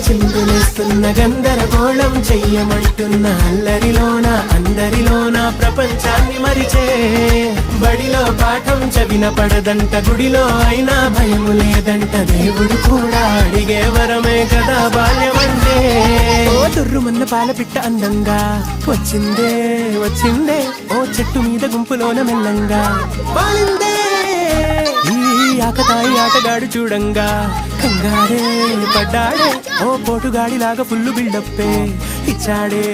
చిందులేస్తున్న గందరగోళం చెయ్యమంటున్న అల్లరిలోన అందరిలోన ప్రపంచాన్ని మరిచే బడిలో పాఠం చవిన పడదంట గుడిలో అయినా భయము లేదంట దేవుడు కూడా అడిగే వరమే కదా బాల్యమంటే ఓ తుర్రుమన్న పాల పిట్ట అందంగా వచ్చిందే వచ్చిందే ఓ చెట్టు మీద గుంపులోన మెల్లంగా పాలిందే ఈ ఆకతాయి ఆటగాడు చూడంగా కంగారే పడ్డాడే ఓ పోటుగాడిలాగా ఫుల్లు బిల్డప్పే ఇచ్చాడే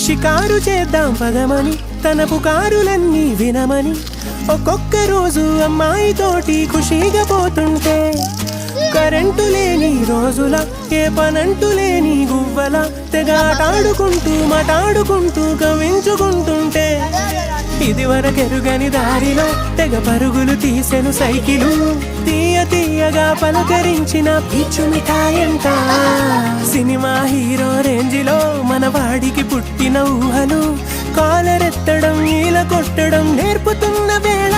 షికారు చేద్దాం పదమని తన పుకారులన్నీ వినమని ఒక్కొక్క రోజు అమ్మాయితోటి ఖుషీగా పోతుంటే కరెంటు లేని రోజుల ఏ పనంటూ లేని గువ్వల తెగాటాడుకుంటూ మటాడుకుంటూ గవించుకుంటుంటే ఇది వరకెరుగని దారిలో తెగ పరుగులు తీసెను సైకిలు తీయ తీయగా పలకరించిన పిచ్చు మిఠాయంట సినిమా హీరో రేంజిలో మన వాడికి పుట్టిన ఊహలు కాలరెత్తడం నీల కొట్టడం నేర్పుతున్న వేళ